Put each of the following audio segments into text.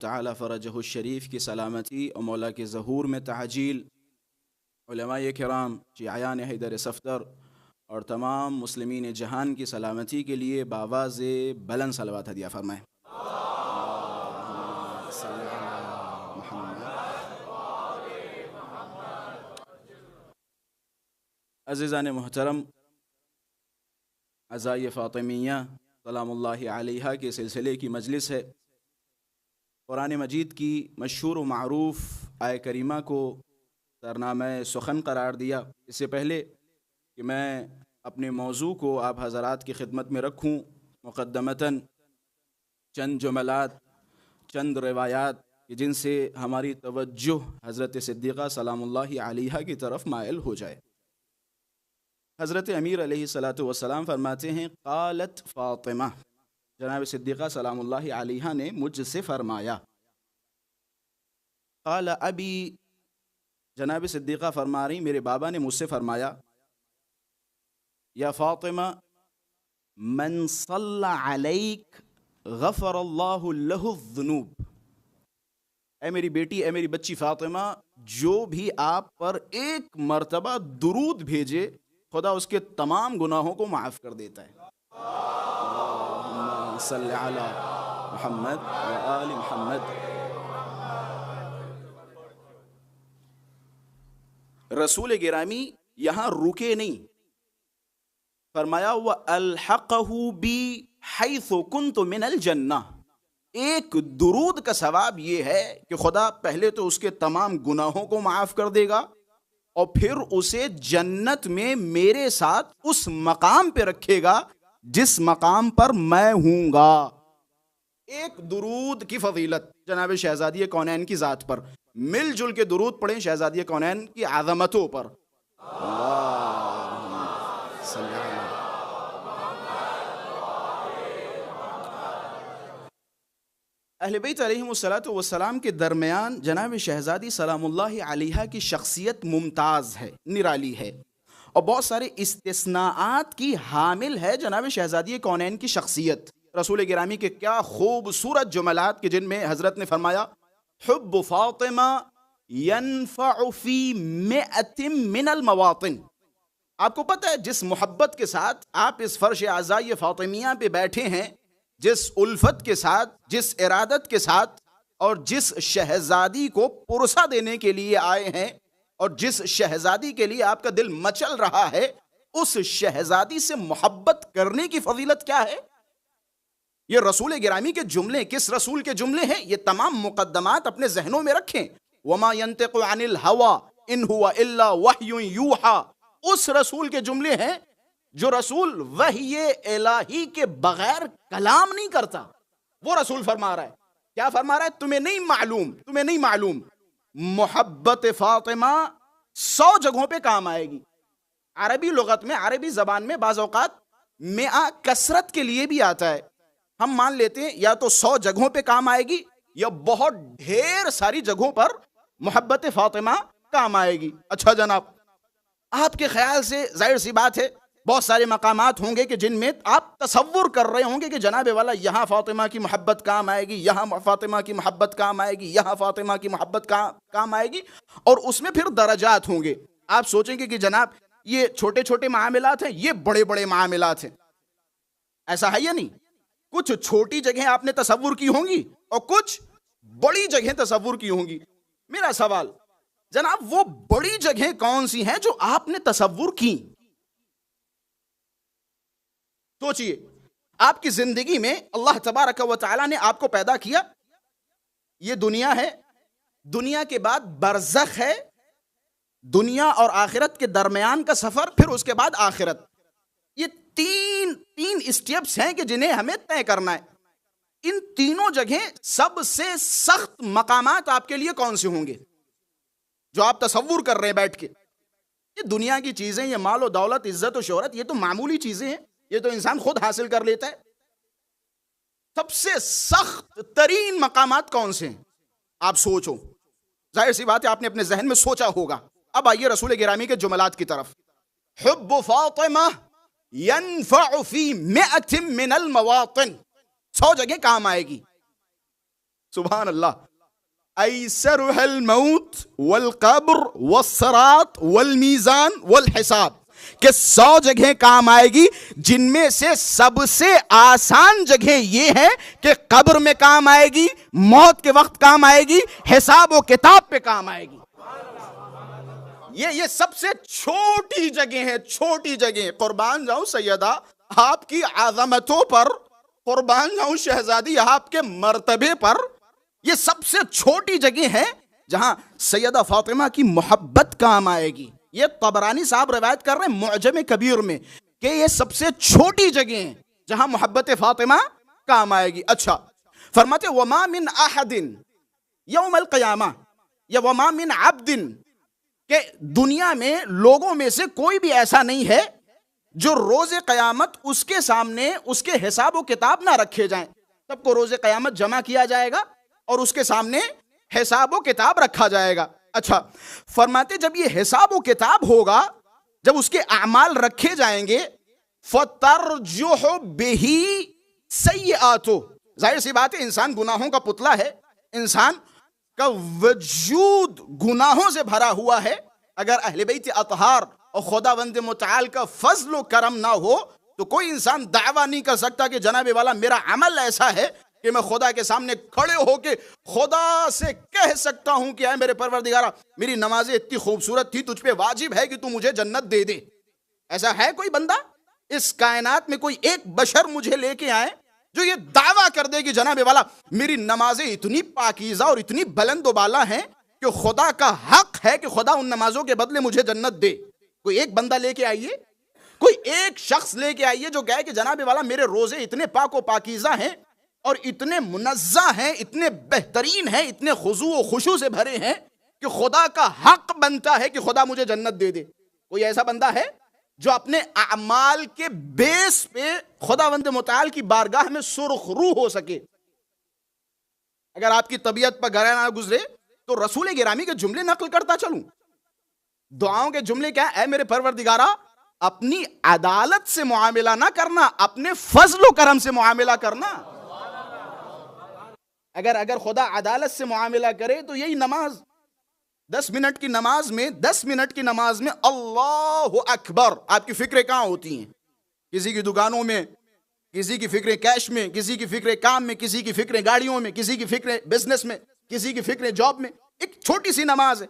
ताला फ़रजहु शरीफ की सलामती और मौला के ज़हूर में तहजील, उलमाए किराम, शियायान हैदर सफ़दर और तमाम मुस्लिमीन जहान की सलामती के लिए बावाज़े बुलंद सलवात हदिया फरमाएँ। अज़ीज़ान मोहतरम, अज़ाए फ़ातिमिया सलामुल्लाहि अलैहा के सिलसिले की मजलिस है। कुरान मजीद की मशहूर व मारूफ़ आय करीमा को सरनामा सुखन करार दिया। इससे पहले कि मैं अपने मौजू को आप हज़रात की खिदमत में रखूँ, मुक़द्दमतन चंद जुमलात, चंद रिवायात जिनसे हमारी तवज्जो हज़रत सिद्दीक़ा सलामुल्लाहि अलैहा की तरफ मायल हो जाए। हज़रत अमीर अलैहिस्सलातु वस्सलाम फरमाते हैं, क़ालत फ़ातिमा, जनाब सिद्दीक़ा सलामुल्लाहि अलैहा ने मुझसे फरमाया। क़ाल अबी, जनाब सिद्दीक़ा फरमा रही मेरे बाबा ने मुझसे फरमाया, या फ़ातिमा मन सल्ला अलैक गफ़रल्लाहु लहु ज़ुनूब। ऐ मेरी बेटी, ऐ मेरी बच्ची फ़ातिमा, जो भी आप पर एक मर्तबा दुरूद भेजे खुदा उसके तमाम गुनाहों को माफ़ कर देता है। अल्लाहुम्मा सल्लि अला मुहम्मद व आलि मुहम्मद। रसूल गिरामी यहाँ रुके नहीं, फरमाया व अलहक़हु बी हैसु कुन्तु मिनल जन्नह। एक दुरूद का सवाब ये है कि खुदा पहले तो उसके तमाम गुनाहों को माफ़ कर देगा और फिर उसे जन्नत में मेरे साथ उस मकाम पे रखेगा जिस मकाम पर मैं हूँगा। एक दुरूद की फजीलत जनाब शहजादी कौनैन की ज़ात पर, मिलजुल के दुरूद पढ़ें शहजादी कौनैन की आज़मतों पर। अहले बैत अलैहिमुस्सलातु वस्सलाम के दरमियान जनाब शहजादी सलामुल्लाहि अलैहा की शख्सियत मुमताज़ है, निराली है और बहुत सारे इस्तिस्नाआत की हामिल है जनाब शहजादी कौनैन की शख्सियत। रसूल गिरामी के क्या खूबसूरत जुमलात के जिनमें हज़रत ने फरमाया, हुब्बु फ़ातिमा यनफ़अु फ़ी मिअतिन मिनल मवातिन। आपको पता है जिस मोहब्बत के साथ आप इस फ़र्श आज़ाए फ़ातिमिया पे बैठे हैं, जिस उल्फत के साथ, जिस इरादत के साथ और जिस शहजादी को पुरसा देने के लिए आए हैं और जिस शहजादी के लिए आपका दिल मचल रहा है, उस शहजादी से मोहब्बत करने की फजीलत क्या है? ये रसूल गिरामी के जुमले किस रसूल के जुमले हैं? ये तमाम मुकद्दमात अपने जहनों में रखें। वमा यंतिक़ु अनिल हवा इन हुवा इल्ला वह्युन यूहा। उस रसूल के जुमले हैं जो रसूल वही इलाही के बगैर कलाम नहीं करता। वो रसूल फरमा रहा है, क्या फरमा रहा है? तुम्हें नहीं मालूम मोहब्बत फातिमा 100 जगहों पे काम आएगी। अरबी लुगत में, अरबी जबान में बाज़ औक़ात मिआ कसरत के लिए भी आता है। हम मान लेते हैं या तो 100 जगहों पे काम आएगी या बहुत ढेर सारी जगहों पर मोहब्बत फातिमा काम आएगी। अच्छा जनाब, आपके ख्याल से जाहिर सी बात है बहुत सारे मकामात होंगे कि जिनमें आप तसव्वुर कर रहे होंगे कि जनाब वाला यहाँ फातिमा की मोहब्बत काम आएगी, यहाँ फातिमा की मोहब्बत काम आएगी, यहाँ फातिमा की मोहब्बत काम आएगी, और उसमें फिर दरजात होंगे। आप सोचेंगे कि जनाब ये छोटे छोटे मामलात हैं, ये बड़े बड़े मामलात हैं। ऐसा है या नहीं? कुछ छोटी जगह आपने तसव्वुर की होंगी और कुछ बड़ी जगह तसव्वुर की होंगी। मेरा सवाल जनाब, वो बड़ी जगह कौन सी हैं जो आपने तसव्वुर की? सोचिए, आपकी जिंदगी में अल्लाह तबारक व तआला ने आपको पैदा किया, ये दुनिया है, दुनिया के बाद बरज़ख है, दुनिया और आखिरत के दरमियान का सफर, फिर उसके बाद आखिरत। ये तीन स्टेप्स हैं कि जिन्हें हमें तय करना है। इन तीनों जगह सबसे सख्त मकामात आपके लिए कौन से होंगे जो आप तसव्वुर कर रहे हैं बैठ के? ये दुनिया की चीजें, ये माल और दौलत, इज्जत और शोहरत, ये तो मामूली चीजें हैं, ये तो इंसान खुद हासिल कर लेता है। सबसे सख्त तरीन मकामात कौन से हैं? आप सोचो, जाहिर सी बात है आपने अपने जहन में सोचा होगा। अब आइए रसूल गिरामी के जुमलात की तरफ। हुब्बु फातिमा यनफ़अु फ़ी मिअतिन मिनल मवातिन, 100 जगह काम आएगी। सुभान अल्लाह। ऐसरुहल मौत वल कब्र वस्सरात वल मीजान वल हिसाब, कि 100 जगह काम आएगी, जिनमें से सबसे आसान जगह यह है कि कब्र में काम आएगी, मौत के वक्त काम आएगी, हिसाब और किताब पे काम आएगी। ये सबसे छोटी जगह है, छोटी जगह। कुर्बान जाऊं सैयदा आपकी आज़मतों पर, कुर्बान जाऊं शहजादी आपके मर्तबे पर। ये सबसे छोटी जगह है जहां सैयदा फातिमा की मोहब्बत काम आएगी। ये तबरानी साहब रवायत कर रहे हैं मुअजम कबीर में कि ये सबसे छोटी जगह है जहां मोहब्बत फातिमा काम आएगी। अच्छा, फरमाते वमा मिन अहदिन यौमल क़यामा, या वमा मिन अब्दिन, कि दुनिया में लोगों में से कोई भी ऐसा नहीं है जो रोज़े क़यामत उसके सामने उसके हिसाब व किताब ना रखे जाएं। सबको रोज़े क़यामत जमा किया जाएगा और उसके सामने हिसाब व किताब रखा जाएगा। अच्छा, फरमाते जब ये हिसाब व किताब होगा, जब उसके अमाल रखे जाएंगे, फतरजुहु बिही सय्यातो, जाहिर सी बात है इंसान गुनाहों का पुतला है, इंसान का वजूद गुनाहों से भरा हुआ है। अगर अहले बैत अतहार और खुदावंद मुतआल का फजल व करम ना हो तो कोई इंसान दावा नहीं कर सकता कि जनाबे वाला मेरा अमल ऐसा है कि मैं खुदा के सामने खड़े होके खुदा से कह सकता हूं कि ऐ मेरे परवरदिगारा, मेरी नमाजें इतनी खूबसूरत थी, तुझ पे वाजिब है कि तू मुझे जन्नत दे दे। ऐसा है कोई बंदा इस कायनात में, कोई एक बशर मुझे लेके आए जो ये दावा कर दे कि जनाबे वाला मेरी नमाजें इतनी पाकीज़ा और इतनी बुलंद-ओ-बाला हैं कि खुदा का हक है कि खुदा उन नमाजों के बदले मुझे जन्नत दे। कोई एक बंदा लेके आइए, कोई एक शख्स लेके आइए जो कहे कि जनाबे वाला मेरे रोजे इतने पाक व पाकीज़ा हैं और इतने मुनज़्ज़ा हैं, इतने बेहतरीन हैं, इतने खुशू व खुशू से भरे हैं कि खुदा का हक बनता है कि खुदा मुझे जन्नत दे दे। कोई ऐसा बंदा है जो अपने अमाल के बेस पे खुदावंद मुतआल की बारगाह में सुरखरू हो सके। अगर आपकी तबीयत पर गरा ना गुजरे तो रसूल गिरामी के जुमले नकल करता चलूं। दुआओं के जुमले क्या है? मेरे परवरदिगारा, अपनी अदालत से मुआमिला ना करना, अपने फजल व करम से मुआमिला करना। अगर खुदा अदालत से मुआमिला करे तो यही नमाज, 10 मिनट की नमाज में 10 मिनट की नमाज में अल्लाहु अकबर, आपकी फिक्रें कहां होती हैं? किसी की दुकानों में, किसी की फिक्रें कैश में, किसी की फिक्रें काम में, किसी की फिक्रें गाड़ियों में, किसी की फिक्रें बिजनेस में, किसी की फिक्रें जॉब में। एक छोटी सी नमाज है।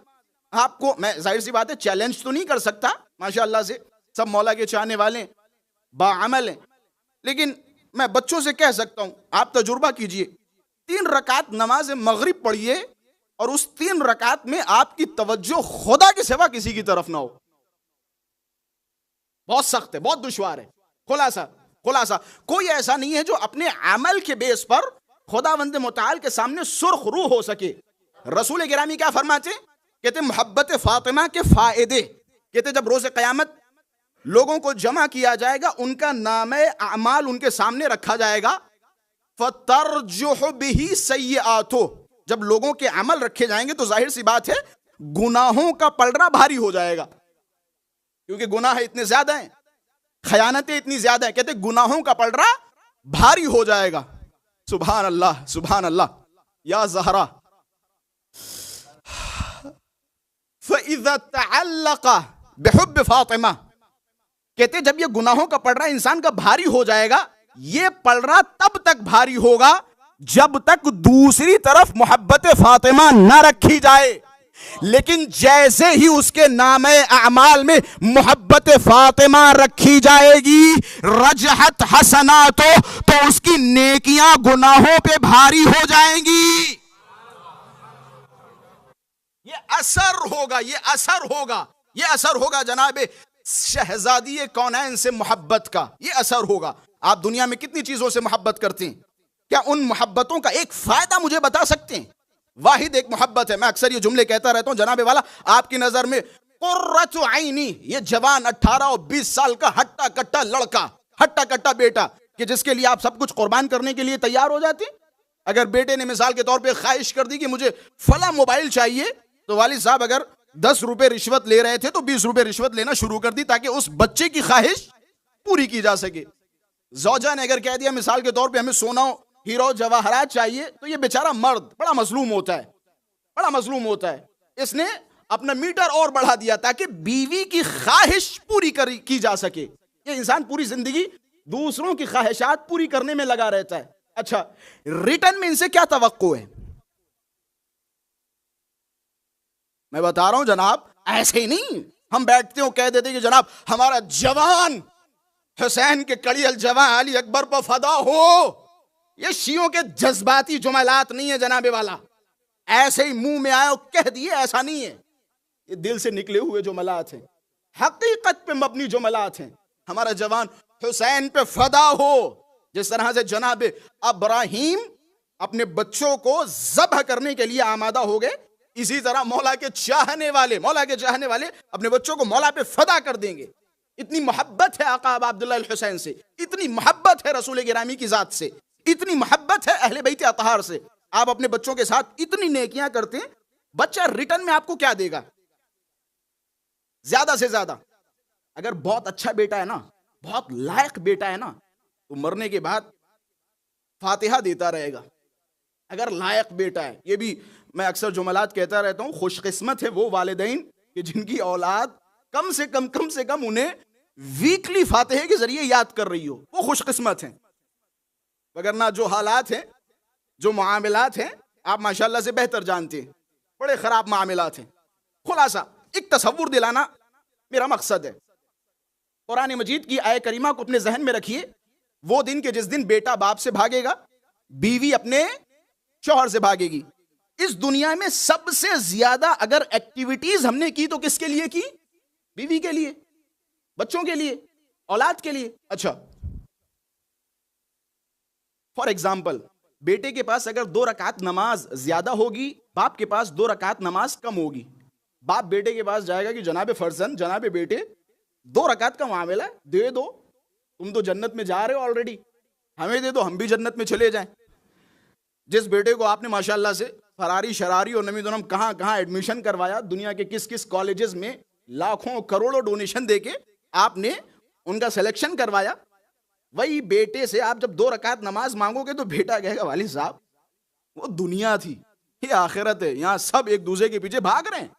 आपको मैं जाहिर सी बात है चैलेंज तो नहीं कर सकता, माशाअल्लाह से सब मौला के चाहने वाले बाअमल हैं, लेकिन मैं बच्चों से कह सकता हूं आप तजुर्बा कीजिए, 3 रकात नमाज मगरिब पढ़िए और उस 3 रकात में आपकी तवज्जो खुदा के सिवा किसी की तरफ ना हो। बहुत सख्त है, बहुत दुश्वार है। खुलासा कोई ऐसा नहीं है जो अपने अमल के बेस पर खुदावंद मुतआल के सामने सुरखरू हो सके। रसूल गिरामी क्या फरमाते? कहते मोहब्बत फातिमा के फायदे, कहते जब रोज़े क़यामत लोगों को जमा किया जाएगा, उनका नामे अमाल उनके सामने रखा जाएगा, फतरजुहु बिही सय्यातो, जब लोगों के अमल रखे जाएंगे तो जाहिर सी बात है गुनाहों का पलड़ा भारी हो जाएगा, क्योंकि गुनाह इतने ज्यादा हैं, खयानतें इतनी ज्यादा हैं। कहते गुनाहों का पलड़ा भारी हो जाएगा। सुभान अल्लाह, सुभान अल्लाह। या ज़हरा फ़इज़ा तअल्लक़ बिहुब्ब फातिमा, कहते जब ये गुनाहों का पलड़ा इंसान का भारी हो जाएगा, ये पलड़ा तब तक भारी होगा जब तक दूसरी तरफ मोहब्बत फातिमा न रखी जाए। लेकिन जैसे ही उसके नामे अमाल में मोहब्बत फातिमा रखी जाएगी, रजहत हसनातो, तो उसकी नेकियां गुनाहों पे भारी हो जाएंगी। ये असर होगा जनाबे शहजादी कौनैन से मोहब्बत का, ये असर होगा। आप दुनिया में कितनी चीजों से मोहब्बत करते हैं, क्या उन मोहब्बतों का एक फायदा मुझे बता सकते हैं? वाहिद एक मोहब्बत है, मैं अक्सर ये जुमले कहता रहता हूं, जनाबे वाला आपकी नजर में कुर्रतु आइनी, ये जवान 18 और 20 साल का हट्टा कट्टा लड़का, हट्टा कट्टा बेटा, कि जिसके लिए आप सब कुछ कुर्बान करने के लिए तैयार हो जाते। अगर बेटे ने मिसाल के तौर पे ख्वाहिश कर दी कि मुझे फला मोबाइल चाहिए, तो वालिद साहब अगर 10 रुपए रिश्वत ले रहे थे तो 20 रुपए रिश्वत लेना शुरू कर दी, ताकि उस बच्चे की ख्वाहिश पूरी की जा सके। ज़ौजा ने अगर कह दिया मिसाल के तौर पे हमें सोना हीरो जवाहरात चाहिए, तो ये बेचारा मर्द बड़ा मजलूम होता है, बड़ा मजलूम होता है। इसने अपना मीटर और बढ़ा दिया ताकि बीवी की ख्वाहिश पूरी की जा सके। ये इंसान पूरी जिंदगी दूसरों की ख्वाहिशात पूरी करने में लगा रहता है। अच्छा, रिटर्न में इनसे क्या तवक्को है? मैं बता रहा हूं जनाब, ऐसे ही नहीं हम बैठते हो कह देते कि जनाब हमारा जवान हुसैन के कड़ियल जवान अली अकबर पर फदा हो। ये शियों के जज्बाती जुमलात नहीं है जनाबे वाला, ऐसे ही मुंह में आए और कह दिए, ऐसा नहीं है। ये दिल से निकले हुए जुमलात हैं, हकीकत पे मबनी जुमलात हैं। हमारा जवान हुसैन पे फदा हो। जिस तरह से जनाब इब्राहिम अपने बच्चों को ज़ब्ह करने के लिए आमादा हो गए, इसी तरह मौला के चाहने वाले अपने बच्चों को मौला पे फदा कर देंगे। इतनी मोहब्बत है आका अब्दुल्लाह अल हुसैन से, इतनी मोहब्बत है रसूल गिरामी की जात से, इतनी मोहब्बत है अहले बैत अतहार से। आप अपने बच्चों के साथ इतनी नेकियां करते हैं, बच्चा रिटर्न में आपको क्या देगा? ज्यादा से ज्यादा अगर बहुत अच्छा बेटा है ना, बहुत लायक बेटा है ना, तो मरने के बाद फातिहा देता रहेगा। अगर लायक बेटा है, ये भी मैं अक्सर जुमलात कहता रहता हूं, खुशकिस्मत है वो वालिदैन कि जिनकी औलाद कम से कम उन्हें वीकली फातिहे के जरिए याद कर रही हो, वो खुशकिस्मत हैं। वगरना जो हालात हैं, जो मामलात हैं, आप माशाल्लाह से बेहतर जानते हैं, बड़े खराब मामलात हैं। खुलासा एक तसव्वुर दिलाना मेरा मकसद है। कुरान मजीद की आयत करीमा को अपने जहन में रखिए। वो दिन के जिस दिन बेटा बाप से भागेगा, बीवी अपने शौहर से भागेगी। इस दुनिया में सबसे ज्यादा अगर एक्टिविटीज हमने की तो किसके लिए की? बीवी के लिए, बच्चों के लिए, औलाद के लिए। अच्छा, फॉर एग्जाम्पल, बेटे के पास अगर 2 रकात नमाज ज्यादा होगी, बाप के पास 2 रकात नमाज कम होगी। बाप बेटे के पास जाएगा कि जनाबे फर्जन, जनाबे बेटे 2 रकात का मामला है, दे दो, तुम तो जन्नत में जा रहे हो ऑलरेडी, हमें दे दो, हम भी जन्नत में चले जाएं। जिस बेटे को आपने माशाल्लाह से फरारी शरारी और नमी दोनम कहां कहां एडमिशन करवाया, दुनिया के किस किस कॉलेजेस में लाखों करोड़ों डोनेशन देके आपने उनका सिलेक्शन करवाया, वही बेटे से आप जब 2 रकात नमाज मांगोगे तो बेटा कहेगा वाली साहब वो दुनिया थी, ये आखिरत है, यहां सब एक दूसरे के पीछे भाग रहे हैं,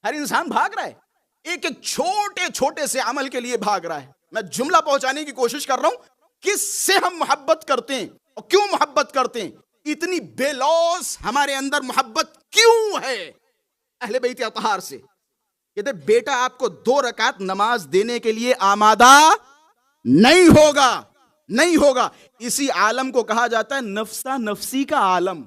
हर इंसान भाग रहा है, एक एक छोटे छोटे से अमल के लिए भाग रहा है। मैं जुमला पहुंचाने की कोशिश कर रहा हूं, किससे हम मोहब्बत करते हैं और क्यों मोहब्बत करते हैं, इतनी बेलौस हमारे अंदर मोहब्बत क्यों है अहले बैत अतहार से। कहते बेटा आपको 2 रकात नमाज देने के लिए आमादा नहीं होगा, नहीं होगा। इसी आलम को कहा जाता है नफ्सा नफ्सी का आलम।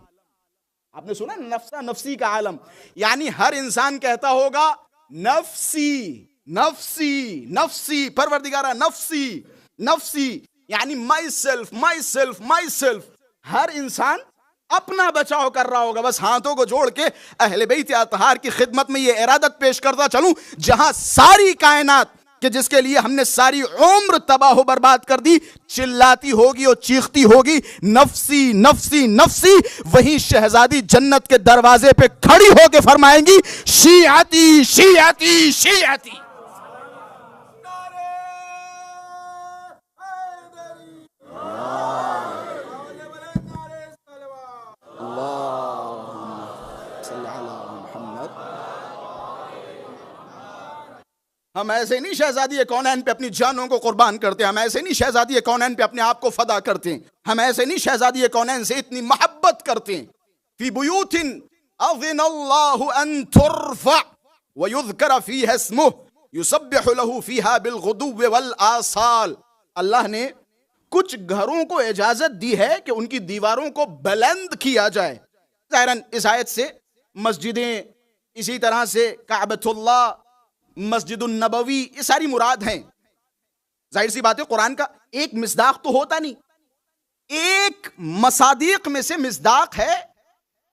आपने सुना नफ्सा नफ्सी का आलम, यानी हर इंसान कहता होगा नफ्सी नफ्सी नफ्सी, परवरदिगारा नफ्सी नफ्सी, यानी myself myself myself. हर इंसान अपना बचाव कर रहा होगा। बस हाथों को जोड़ के अहले बैत अतहार की खिदमत में यह इरादत पेश करता चलूं, जहां सारी कायनात कि जिसके लिए हमने सारी उम्र तबाह बर्बाद कर दी चिल्लाती होगी और चीखती होगी नफ्सी नफ्सी नफ्सी, वही शहजादी जन्नत के दरवाजे पे खड़ी होकर फरमाएंगी शियाती शियाती शियाती। हम ऐसे नहीं शहजादी कौनैन पे अपनी जानों को कुर्बान करते, हम ऐसे नहीं शहजादी कौनैन पे अपने आप को फदा करते हैं, हम ऐसे नहीं शहजादी कौनैन से इतनी मोहब्बत करते हैं। फी बुयूतिन अज़िनल्लाहु अन तुरफ़अ व युज़करा फ़ीहा इस्मुहु युसब्बिहु लहू फ़ीहा बिलग़ुदुव्वि वल आसाल। अल्लाह ने कुछ घरों को इजाजत दी है कि उनकी दीवारों को बुलंद किया जाए। ज़ाहिरन इस आयत से मस्जिदें, इसी तरह से काबतुल्लाह, मस्जिदुन नबवी, ये सारी मुराद हैं। जाहिर सी बात है कुरान का एक मिसदाक तो होता नहीं, एक मसादीक में से मिसदाक है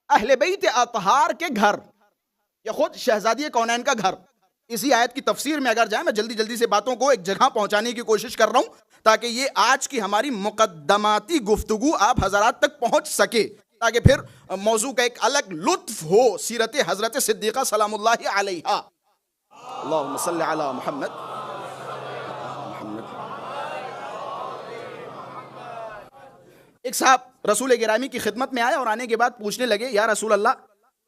अहले बैत अतहार के घर या खुद शहजादी कौनैन का घर। इसी आयत की तफसीर में अगर जाए, मैं जल्दी जल्दी से बातों को एक जगह पहुंचाने की कोशिश कर रहा हूं ताकि ये आज की हमारी मुकद्दमाती गुफ्तगू आप हजरात तक पहुंच सके, ताकि फिर मौजू का एक अलग लुत्फ हो सीरत हजरत सिद्दीक़ा सलामुल्लाहि अलैहा। अल्लाहुम्मा सल्ली अला मुहम्मद। एक साहब रसूल गिरामी की खिदमत में आए और आने के बाद पूछने लगे, या रसूल अल्लाह,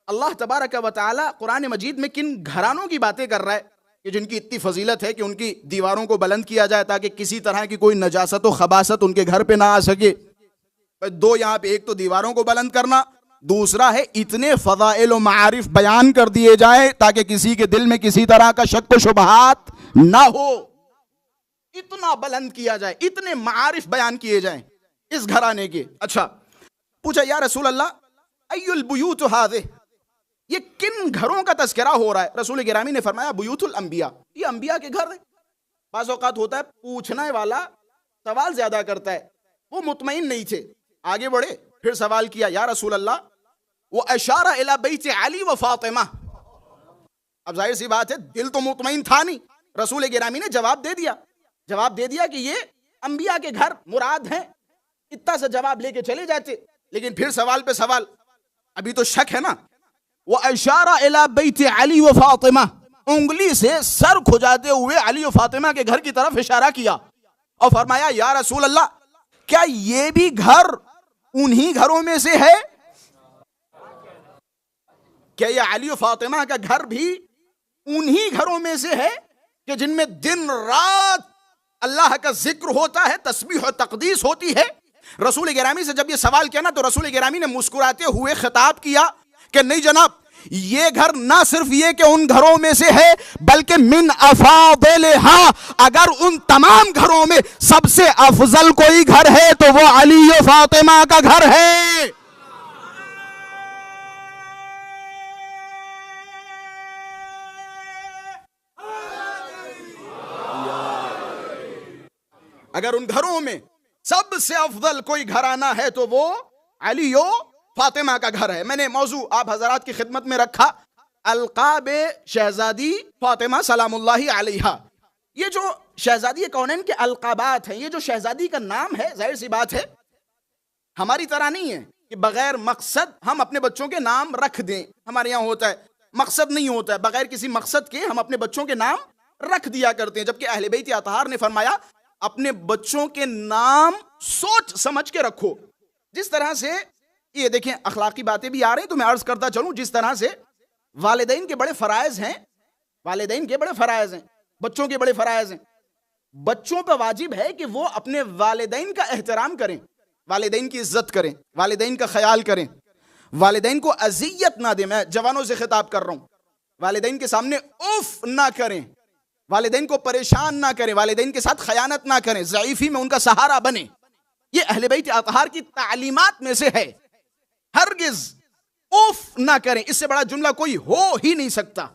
अल्लाह तबारक व तआला कुरान मजीद में किन घरानों की बातें कर रहा है कि जिनकी इतनी फजीलत है कि उनकी दीवारों को बुलंद किया जाए ताकि किसी तरह की कोई नजासत व खबासत उनके घर पे ना आ सके। दो यहाँ पे, एक तो दीवारों को बुलंद करना, दूसरा है इतने फजाइल व मारिफ बयान कर दिए जाए ताकि किसी के दिल में किसी तरह का शक व शुबहात ना हो। इतना बुलंद किया जाए, इतने मारिफ बयान किए जाएं इस घराने के। अच्छा, पूछा या रसूल अल्लाह, अय्युल बुयूत हाज़िह, ये किन घरों का तज़किरा हो रहा है? रसूल गिरामी ने फरमाया, बुयूतुल अंबिया, ये अंबिया के घर हैं। बाज़ औक़ात होता है पूछने वाला सवाल ज्यादा करता है, वो मुतमईन नहीं थे, आगे बढ़े, फिर सवाल किया, या रसूल अल्लाह, वो अशारा इला बैत अली व फातिमा। अब जाहिर सी बात है, दिल तो मुतमईन था नहीं, रसूल गिरामी ने जवाब दे दिया कि ये अंबिया के घर मुराद हैं। इतना सा जवाब लेके चले जाते, लेकिन फिर सवाल पे सवाल, अभी तो शक है ना। वो अशारा इला बैत अली व फातिमा, उंगली से सर खुजाते हुए अली व फातिमा के घर की तरफ इशारा किया और फरमाया, या रसूल अल्लाह, क्या ये भी घर उन्हीं घरों में से है? क्या ये अली व फातिमा का घर भी उन्हीं घरों में से है कि जिनमें दिन रात अल्लाह का जिक्र होता है, तस्बीह और तकदीस होती है? रसूल गिरामी से जब ये सवाल किया ना, तो रसूल गिरामी ने मुस्कुराते हुए खिताब किया कि नहीं जनाब, ये घर ना सिर्फ ये कि उन घरों में से है, बल्कि मिन अफादिलहा, अगर उन तमाम घरों में सबसे अफजल कोई घर है तो वो अली व फातिमा का घर है। अगर उन घरों में सबसे अफजल कोई घराना है तो वो अली व फातिमा का घर है। मैंने मौजू आप हजरात की खिदमत में रखा, अलकाब शहजादी फातिमा सलामुल्लाहि अलैहा। ये जो शहजादी कौनैन के अलकाबात हैं, ये जो शहजादी का नाम है, जाहिर सी बात है हमारी तरह नहीं है कि बगैर मकसद हम अपने बच्चों के नाम रख दें। हमारे यहाँ होता है, मकसद नहीं होता है, बगैर किसी मकसद के हम अपने बच्चों के नाम रख दिया करते हैं। जबकि अहले बैत अतहार ने फरमाया, अपने बच्चों के नाम सोच समझ के रखो। जिस तरह से ये देखें, अखलाकी बातें भी आ रही, तो मैं अर्ज करता चलूं, जिस तरह से वालिदैन के बड़े फराइज हैं, वालिदैन के बड़े फराइज हैं, बच्चों के बड़े फराइज हैं। बच्चों पर वाजिब है कि वो अपने वालिदैन का एहतराम करें, वालिदैन की इज्जत करें, वालिदैन का ख्याल करें, वालिदैन को अजियत ना दें। मैं जवानों से खिताब कर रहा हूं, वालिदैन के सामने उफ ना करें, वालिदैन को परेशान ना करें, वालिदैन के साथ खयानत ना करें, ज़ईफी में उनका सहारा बने। ये अहले बैत अतहार की तालीमात में से है, हरगिज उफ ना करें। इससे बड़ा जुमला कोई हो ही नहीं सकता,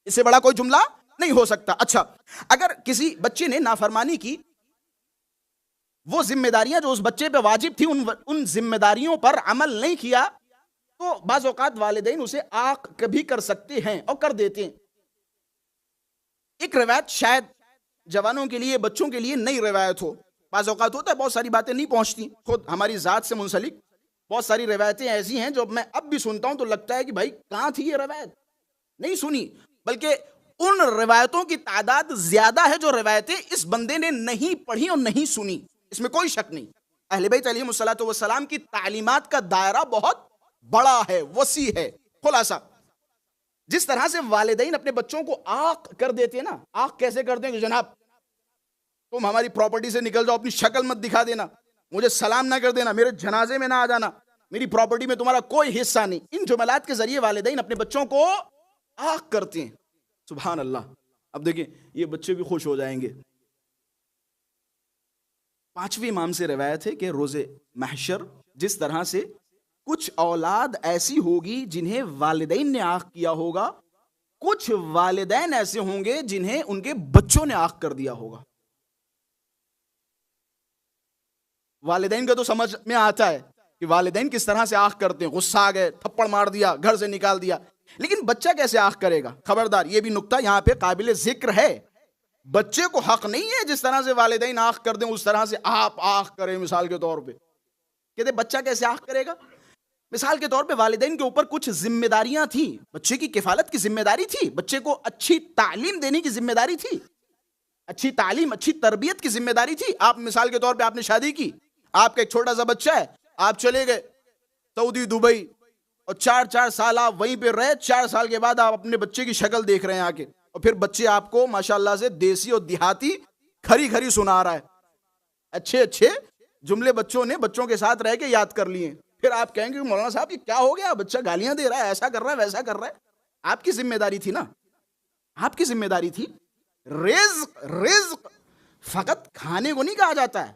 इससे बड़ा कोई जुमला नहीं हो सकता। अच्छा, अगर किसी बच्चे ने नाफरमानी की, वो जिम्मेदारियां जो उस बच्चे पे वाजिब थी, उन जिम्मेदारियों पर अमल नहीं किया, तो बाज़ औक़ात वालिदैन उसे आक कभी कर सकते हैं और कर देते हैं। एक रिवायत शायद जवानों के लिए, बच्चों के लिए नई रिवायत हो, बाज़ औक़ात होता है बहुत सारी बातें नहीं पहुंचती, खुद हमारी ज़ात से मुंसलिक बहुत सारी रिवायतें ऐसी हैं जो मैं अब भी सुनता हूं तो लगता है कि भाई कहां थी ये रिवायत, नहीं सुनी। बल्कि उन रिवायतों की तादाद ज्यादा है जो रिवायतें इस बंदे ने नहीं पढ़ी और नहीं सुनी, इसमें कोई शक नहीं। अहले बैत अलैहिमुस्सलातु वस्सलाम की तालीमात का दायरा बहुत बड़ा है, वसी है। खुलासा, जिस तरह से वालिदैन अपने बच्चों को आक कर देते हैं ना, आक कैसे करते हैं कि जनाब तुम हमारी प्रॉपर्टी से निकल जाओ, अपनी शक्ल मत दिखा देना, मुझे सलाम ना कर देना, मेरे जनाजे में ना आ जाना, मेरी प्रॉपर्टी में तुम्हारा कोई हिस्सा नहीं। इन जुमलात के जरिए वालिदैन अपने बच्चों को आक करते हैं। सुभान अल्लाह। अब देखिए, ये बच्चे भी खुश हो जाएंगे। पांचवी इमाम से रिवायत है कि रोजे महशर जिस तरह से कुछ औलाद ऐसी होगी जिन्हें वालिदैन ने आक किया होगा, कुछ वालिदैन ऐसे होंगे जिन्हें उनके बच्चों ने आक कर दिया होगा। वालिदैन का तो समझ में आता है कि वालिदैन किस तरह से आख करते हैं, गुस्सा आ गए, थप्पड़ मार दिया, घर से निकाल दिया, लेकिन बच्चा कैसे आख करेगा? खबरदार, ये भी नुक्ता यहाँ पे काबिल जिक्र है। बच्चे को हक नहीं है जिस तरह से वालिदैन आख कर दें उस तरह से आप आख करें। मिसाल के तौर पे कहते बच्चा कैसे आख करेगा? मिसाल के तौर पे वालिदैन के ऊपर कुछ जिम्मेदारियां थी, बच्चे की किफालत की जिम्मेदारी थी, बच्चे को अच्छी तालीम देने की जिम्मेदारी थी, अच्छी तालीम, अच्छी तरबियत की जिम्मेदारी थी। आप मिसाल के तौर पे आपने शादी की, आपका एक छोटा सा बच्चा है, आप चले गए सऊदी, दुबई, और 4-4 साल आप वहीं पे रहे। 4 साल के बाद आप अपने बच्चे की शक्ल देख रहे हैं आके, और फिर बच्चे आपको माशाल्लाह से देसी और देहाती खरी खरी सुना रहा है, अच्छे अच्छे जुमले बच्चों ने बच्चों के साथ रह के याद कर लिए। फिर आप कहेंगे मौलाना साहब ये क्या हो गया, बच्चा गालियां दे रहा है, ऐसा कर रहा है, वैसा कर रहा है। आपकी जिम्मेदारी थी ना, आपकी जिम्मेदारी थी। रिज़्क रिज़्क फकत खाने को नहीं कहा जाता है,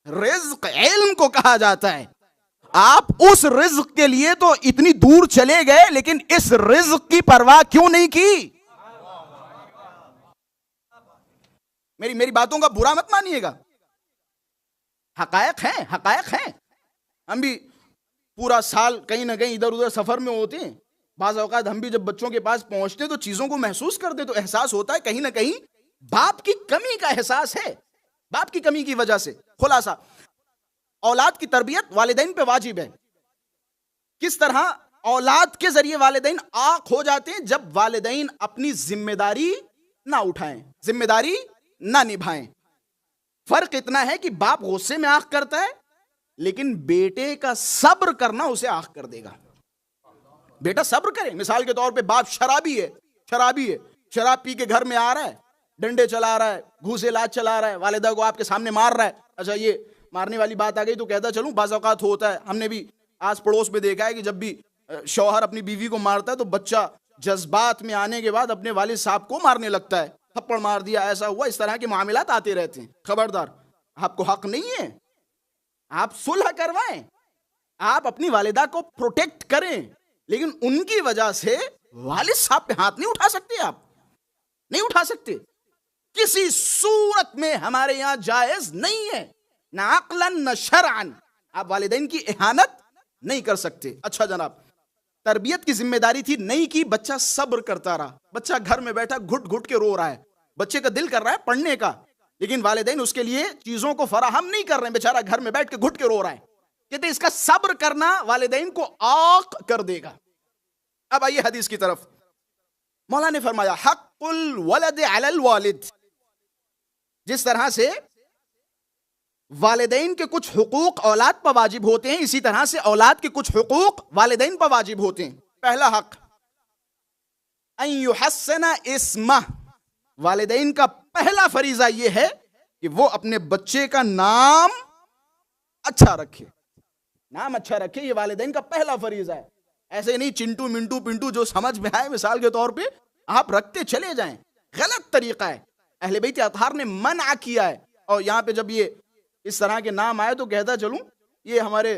रिज़्क इल्म को कहा जाता है। आप उस रिज़्क के लिए तो इतनी दूर चले गए, लेकिन इस रिज़्क की परवाह क्यों नहीं की? मेरी बातों का बुरा मत मानिएगा, हकायक हैं, हकायक हैं। हम भी पूरा साल कहीं ना कहीं इधर उधर सफर में होते हैं। बाज़ औक़ात हम भी जब बच्चों के पास पहुंचते तो चीजों को महसूस करते, तो एहसास होता है कहीं ना कहीं बाप की कमी का एहसास है, बाप की कमी की वजह से। खुलासा, औलाद की तरबियत वालिदैन पे वाजिब है। किस तरह? औलाद के जरिए वालिदैन आँख हो जाते हैं जब वालिदैन अपनी जिम्मेदारी ना उठाएं, जिम्मेदारी ना निभाएं। फर्क इतना है कि बाप गुस्से में आँख करता है, लेकिन बेटे का सब्र करना उसे आँख कर देगा। बेटा सब्र करे। मिसाल के तौर पे बाप शराबी है, शराब पी के घर में आ रहा है, डंडे चला रहा है, घूसे लात चला रहा है, वालिदा को आपके सामने मार रहा है। अच्छा, ये मारने वाली बात आ गई तो कहता चलूं बाज़ औक़ात होता है, हमने भी आस पड़ोस में देखा है कि जब भी शौहर अपनी बीवी को मारता है तो बच्चा जज्बात में आने के बाद अपने वालिद साहब को मारने लगता है, थप्पड़ मार दिया, ऐसा हुआ। इस तरह के मामलात आते रहते हैं। खबरदार, आपको हक नहीं है, आप सुलह करवाएं, आप अपनी वालिदा को प्रोटेक्ट करें, लेकिन उनकी वजह से वालिद साहब पे हाथ नहीं उठा सकते, आप नहीं उठा सकते। किसी सूरत में हमारे यहां जायज नहीं है, ना अक्लन न शरअन, आप वालिदैन की इहानत नहीं कर सकते। अच्छा जनाब, तरबियत की जिम्मेदारी थी, नहीं की, बच्चा सब्र करता रहा। बच्चा घर में बैठा घुट घुट के रो रहा है, बच्चे का दिल कर रहा है पढ़ने का, लेकिन वालिदैन उसके लिए चीजों को फराहम नहीं कर रहे हैं। बेचारा घर में बैठ के घुट के रो रहा है। कहते इसका सब्र करना वालिदैन को आक कर देगा। अब आइए हदीस की तरफ। मौला ने फरमाया हक़्क़ुल वलद अलल वालिद, जिस तरह से वालिदैन के कुछ हुकूक औलाद पर वाजिब होते हैं, इसी तरह से औलाद के कुछ हुकूक वालिदैन पर वाजिब होते हैं। पहला हक अन युहस्सिना इस्मह, वालिदैन का पहला फरीजा यह है कि वो अपने बच्चे का नाम अच्छा रखे, नाम अच्छा रखे। ये वालिदैन का पहला फरीजा है। ऐसे नहीं चिंटू मिंटू पिंटू जो समझ में आए मिसाल के तौर पे आप रखते चले जाएं, गलत तरीका है। अहले बैत अतहार ने मना किया है। और यहां पे जब ये इस तरह के नाम आए तो कहता चलूं, ये हमारे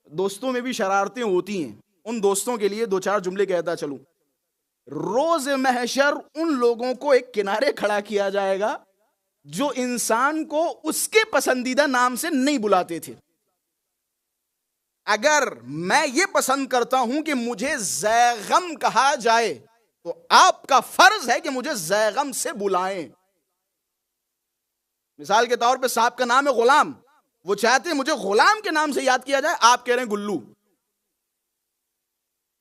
दोस्तों में भी शरारतें होती हैं, उन दोस्तों के लिए 2-4 जुमले कहता चलूं। रोज महशर उन लोगों को एक किनारे खड़ा किया जाएगा जो इंसान को उसके पसंदीदा नाम से नहीं बुलाते थे। अगर मैं ये पसंद करता हूं कि मुझे ज़ैगम कहा जाए, तो आपका फर्ज है कि मुझे ज़ैगम से बुलाएं। मिसाल के तौर पे साहब का नाम है गुलाम, वो चाहते हैं मुझे गुलाम के नाम से याद किया जाए, आप कह रहे हैं गुल्लू।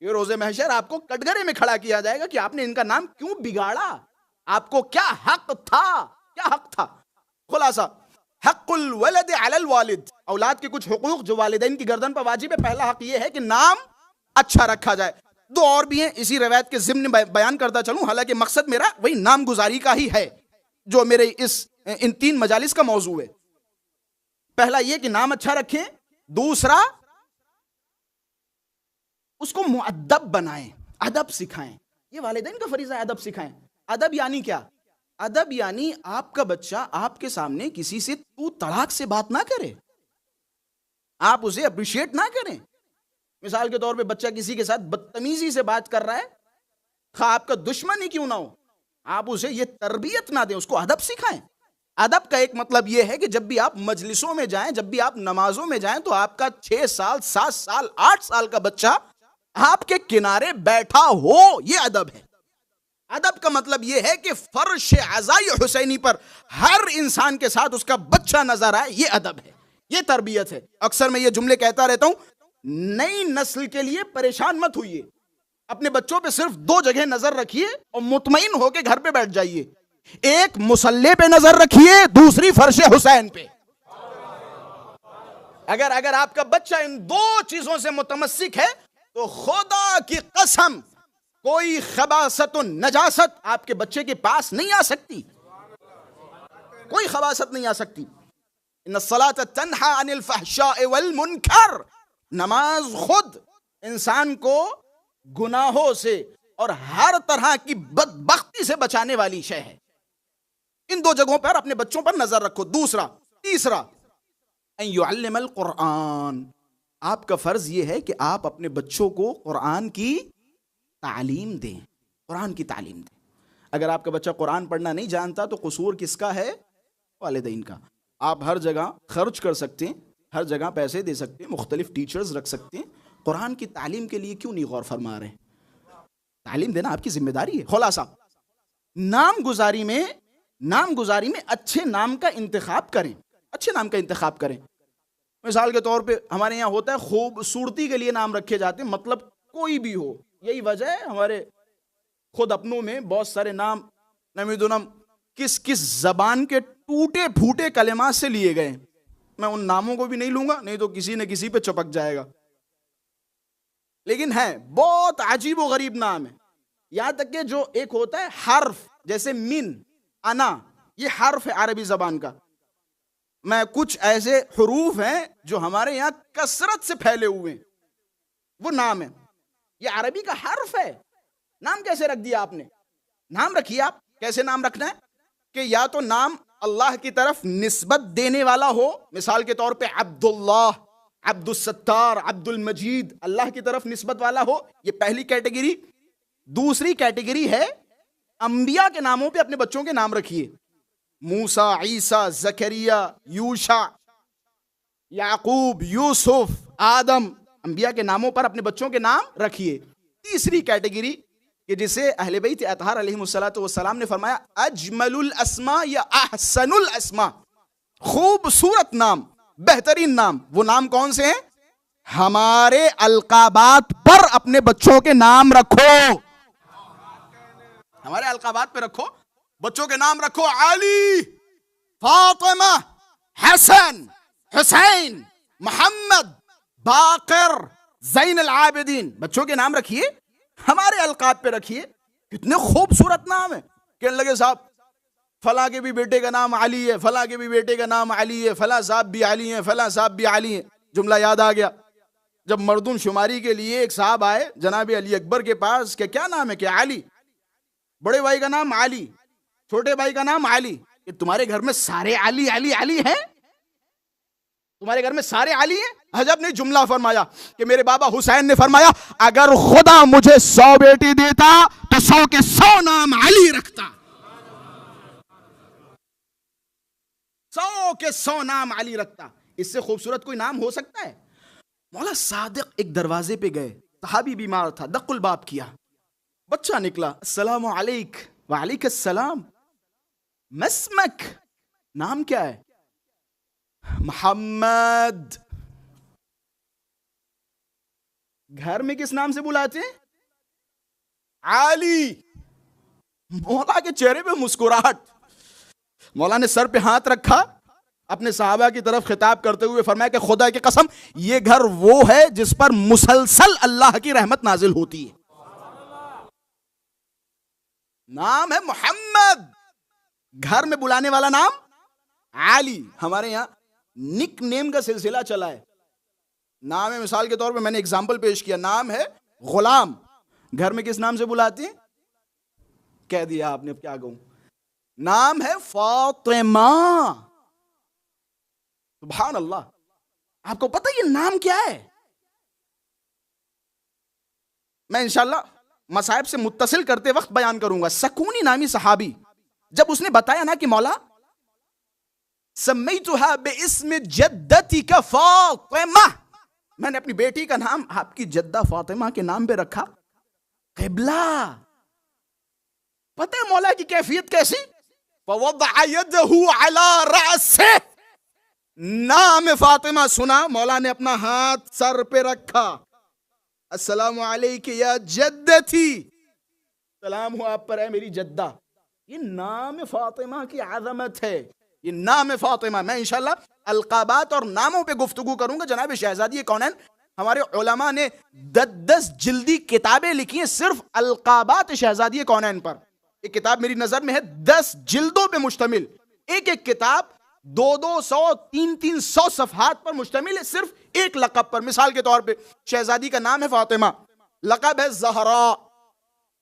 ये रोजे महशर आपको कटघरे में खड़ा किया जाएगा कि आपने इनका नाम क्यों बिगाड़ा, आपको क्या हक था, क्या हक था। खुलासा हक़्क़ुल वलद अलल वालिद, औलाद के कुछ हुकूक जो वालिदैन की गर्दन पर वाजिब है। पहला हक ये है कि नाम अच्छा रखा जाए। 2 और भी हैं, इसी रवायत के ज़िम्न में बयान करता चलूं, हालांकि मकसद मेरा वही नाम गुजारी का ही है जो मेरे इन 3 मजालिस का मौजू है। पहला ये कि नाम अच्छा रखें, दूसरा उसको मुअद्दब बनाएं, अदब सिखाएं। ये वालिदैन का फरीज़ा है, अदब सिखाएं। अदब यानी क्या? अदब यानी आपका बच्चा आपके सामने किसी से तू तड़ाक से बात ना करे, आप उसे अप्रिशिएट ना करें। मिसाल के तौर पे बच्चा किसी के साथ बदतमीजी से बात कर रहा है, खा आपका दुश्मन ही क्यों ना हो, आप उसे ये तरबियत ना दें, उसको अदब सिखाएं। अदब का एक मतलब यह है कि जब भी आप मजलिसों में जाएं, जब भी आप नमाजों में जाएं, तो आपका 6 साल 7 साल 8 साल का बच्चा आपके किनारे बैठा हो, यह अदब है। अदब का मतलब यह है कि फर्श अज़ाई हुसैनी पर हर इंसान के साथ उसका बच्चा नजर आए, यह अदब है, यह तरबियत है। अक्सर मैं ये जुमले कहता रहता हूं, नई नस्ल के लिए परेशान मत होइए, अपने बच्चों पे सिर्फ 2 जगह नजर रखिए और मुतमईन होकर घर पे बैठ जाइए। एक मुसल्ले पे नजर रखिए, दूसरी फर्श हुसैन पे। अगर अगर आपका बच्चा इन दो चीजों से मुतमस्सिक है तो खुदा की कसम कोई खबासत नजासत आपके बच्चे के पास नहीं आ सकती, कोई खबासत नहीं आ सकती। इन्ना सलात तन्हा अनिल फहशाए वल मुनकर, नमाज खुद इंसान को गुनाहों से और हर तरह की बदबख्ती से बचाने वाली शय है। इन दो जगहों पर अपने बच्चों पर नजर रखो। दूसरा, तीसरा, युअल्लिमुल कुरान, आपका फर्ज यह है कि आप अपने बच्चों को कुरान की तालीम दें, कुरान की तालीम दें। अगर आपका बच्चा कुरान पढ़ना नहीं जानता तो कसूर किसका है? वालिदैन का। आप हर जगह खर्च कर सकते हैं, हर जगह पैसे दे सकते हैं, मुख्तलिफ टीचर्स रख सकते हैं, कुरान की तालीम के लिए क्यों नहीं गौर फरमा रहे? तालीम देना आपकी जिम्मेदारी है। खुलासा, नामगुजारी में अच्छे नाम का इंतखाब करें, अच्छे नाम का इंतखाब करें। मिसाल के तौर पे हमारे यहाँ होता है खूबसूरती के लिए नाम रखे जाते हैं, मतलब कोई भी हो। यही वजह है हमारे खुद अपनों में बहुत सारे नाम नमीदुनम किस किस जबान के टूटे फूटे कलेमात से लिए गए। मैं उन नामों को भी नहीं लूंगा, नहीं तो किसी न किसी पे चपक जाएगा। लेकिन है बहुत अजीब व गरीब नाम है। यहां तक कि जो एक होता है हर्फ, जैसे मिन, अना, ये हर्फ है अरबी जबान का। मैं कुछ ऐसे हुरूफ हैं जो हमारे यहां कसरत से फैले हुए हैं, वो नाम है। ये अरबी का हर्फ है। नाम कैसे रख दिया आपने? नाम रखिए आप। कैसे नाम रखना है? कि या तो नाम अल्लाह की तरफ निस्बत देने वाला हो, मिसाल के तौर पे अब्दुल्लाह, अब्दुस्सत्तार, अब्दुल मजीद, अल्लाह की तरफ निस्बत वाला हो। ये पहली कैटेगरी। दूसरी कैटेगरी है अंबिया के नामों पे अपने बच्चों के नाम रखिए। मूसा, ईसा, जकरिया, यूशा, याकूब, यूसुफ, आदम, अंबिया के नामों पर अपने बच्चों के नाम रखिए। तीसरी कैटेगरी कि जिसे अहले बैत अतहार अलैहिमुस्सलातु वस्सलाम ने फरमाया अजमलुल अस्मा या अहसनुल अस्मा, खूबसूरत नाम, बेहतरीन नाम। वो नाम कौन से हैं? हमारे अलकाबात पर अपने बच्चों के नाम रखो, हमारे अलकाबात पे रखो, बच्चों के नाम रखो। अली, फातिमा, हसन, हुसैन, मोहम्मद, बाकर, ज़ैन अल आबिदीन, बच्चों के नाम रखिए, हमारे अलकाब पे रखिए। कितने खूबसूरत नाम है। कहने लगे साहब फला के भी बेटे का नाम अली है, फला के भी बेटे का नाम अली है, फला साहब भी अली है, फला साहब भी अली है। जुमला याद आ गया। जब मर्दुम शुमारी के लिए एक साहब आए जनाब अली अकबर के पास कि क्या नाम है? क्या अली। बड़े भाई का नाम अली, छोटे भाई का नाम अली। कि तुम्हारे घर में सारे अली अली अली हैं? तुम्हारे घर में सारे अली हैं? हजब ने जुमला फरमाया कि मेरे बाबा हुसैन ने फरमाया अगर खुदा मुझे 100 बेटी देता तो 100 के 100 नाम अली रखता, 100 के 100 नाम अली रखता। इससे खूबसूरत कोई नाम हो सकता है? मौला सादिक एक दरवाजे पे गए, सहाबी बीमार था, दक्कुल बाप किया, बच्चा निकला, अस्सलामु अलैक, वालेकुम सलाम, मस्मक, नाम क्या है? मोहम्मद। घर में किस नाम से बुलाते हैं? आली। मौला के चेहरे पे मुस्कुराहट। मौला ने सर पे हाथ रखा, अपने सहाबा की तरफ खिताब करते हुए फरमाया कि खुदा की कसम ये घर वो है जिस पर मुसलसल अल्लाह की रहमत नाजिल होती है। नाम है मोहम्मद, घर में बुलाने वाला नाम आली। हमारे यहां निक नेम का सिलसिला चला है। नाम है, मिसाल के तौर पे मैंने एग्जाम्पल पेश किया, नाम है गुलाम, घर में किस नाम से बुलाते हैं? कह दिया आपने, अब क्या कहूं। नाम है फातिमा। सुभान अल्लाह। आपको पता है ये नाम क्या है? मैं इंशाल्लाह मसाइब से मुत्तसिल करते वक्त बयान करूंगा। सकूनी नामी सहाबी, जब उसने बताया ना कि मौला सम्मैतुहा बिइस्मि जद्दतिका फातिमा, मैंने अपनी बेटी का नाम आपकी जद्दा फातिमा के नाम पे रखा। क़िबला। पता है मौला की कैफियत कैसी? फवदअ यदहु अला रअसिही, नाम फातिमा सुना, मौला ने अपना हाथ सर पे रखा। अस्सलामु अलैकी या जद्दती, सलाम हो आप पर है मेरी जद्दा। ये नाम फातिमा की आज़मत है, ये नाम फातिमा। मैं इंशाल्लाह अलकाबात और नामों पे गुफ्तगू करूंगा। जनाब शहजादी कौनैन, हमारे उलमा ने 10 जिल्दी किताबें लिखी हैं सिर्फ अलकाबात शहजादी कौनैन पर। एक किताब मेरी नजर में है 10 जिल्दों पे मुश्तमिल, एक एक किताब 200-200 300-300 सफहात पर मुश्तमिल है, सिर्फ एक लक़ब पर। मिसाल के तौर पे शहजादी का नाम है फातिमा, लक़ब है ज़हरा,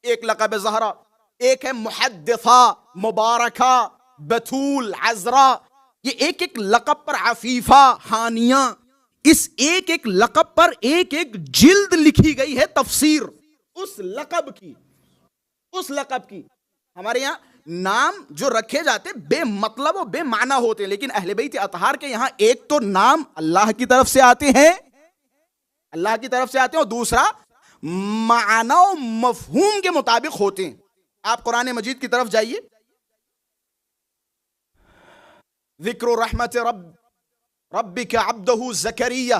एक लक़ब है ज़हरा, एक है मुहद्दिसा, मुबारका, बतूल, अज़रा। ये एक एक लक़ब पर, अफीफा, हानिया, इस एक एक लक़ब पर एक एक जिल्द लिखी गई है तफसीर उस लक़ब की, उस लक़ब की। हमारे यहां नाम जो रखे जाते बेमतलब और बेमाना होते हैं, लेकिन अहले बैत अतहार के यहां एक तो नाम अल्लाह की तरफ से आते हैं, अल्लाह की तरफ से आते हैं, और दूसरा माना और मफहूम के मुताबिक होते हैं। आप कुरान मजीद की तरफ जाइए, ज़िक्र रहमत रब्बिका अब्दहू ज़करिया,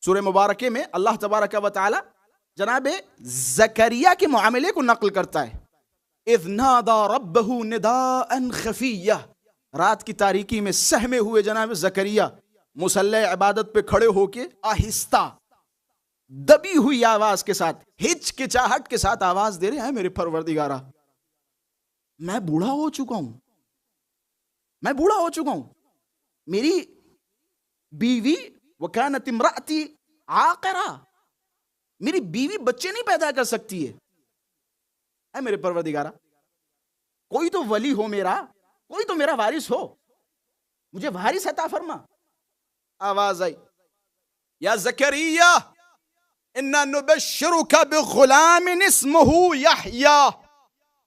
सूरह मुबारके में अल्लाह तबारक व तआला जनाब ज़करिया के मामले को नकल करता है। इज़ नादा रब्बहू निदाअन खफिय्या, रात की तारीकी में सहमे हुए जनाब ज़करिया मुसल्ले इबादत पे खड़े होके आहिस्ता दबी हुई आवाज के साथ, हिचकिचाहट के साथ आवाज दे रहे हैं, मेरे परवरदिगारा मैं बूढ़ा हो चुका हूं, मैं बूढ़ा हो चुका हूं, मेरी बीवी वकानत इम्राती आक़िरा, मेरी बीवी बच्चे नहीं पैदा कर सकती है मेरे परवरदिगारा, कोई तो वली हो मेरा, कोई तो मेरा वारिस हो, मुझे वारिस अता फरमा। आवाज आई, या ज़करिया इन्ना नुबश्शिरुका बिग़ुलामिन इस्मुहु यहया,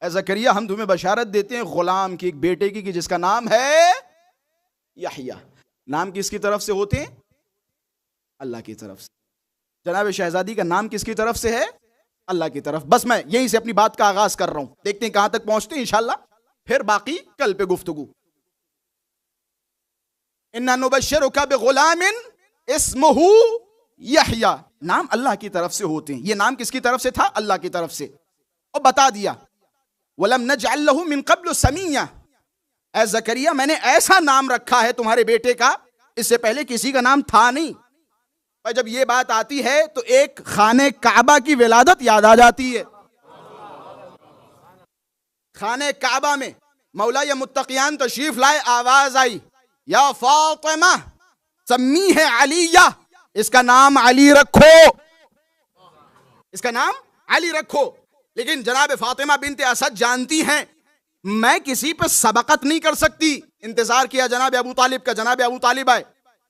ऐ ज़करिया हम तुम्हें बशारत देते हैं गुलाम की, एक बेटे की, जिसका नाम है यहया। नाम किसकी तरफ से होते हैं? अल्लाह की तरफ से। जनाब शहजादी का नाम किसकी तरफ से है? अल्लाह की तरफ। बस मैं यहीं से अपनी बात का आगाज कर रहा हूं, देखते हैं कहां तक पहुंचते हैं इंशाअल्लाह, फिर बाकी कल पे गुफ्तगू। इन्ना नुबश्शिरुका बिग़ुलामिन इस्मुहु यहया, नाम अल्लाह की तरफ से होते हैं। ये नाम किसकी तरफ से था? अल्लाह की तरफ से। और बता दिया वलम नजअल लहू मिन क़ब्ल समिय्या, ऐ ज़करिया मैंने ऐसा नाम रखा है तुम्हारे बेटे का, इससे पहले किसी का नाम था नहीं। और जब ये बात आती है तो एक खाने काबा की विलादत याद आ जाती है। खाने काबा में मौला या मुत्तकियान तशरीफ लाए, आवाज आई या फातिमा सम्मी है अलिया, इसका नाम अली रखो, इसका नाम अली रखो। लेकिन जनाब फातिमा बिनते असद जानती हैं मैं किसी पर सबकत नहीं कर सकती। इंतजार किया जनाब अबू तालिब का, जनाब अबू तालिब आए,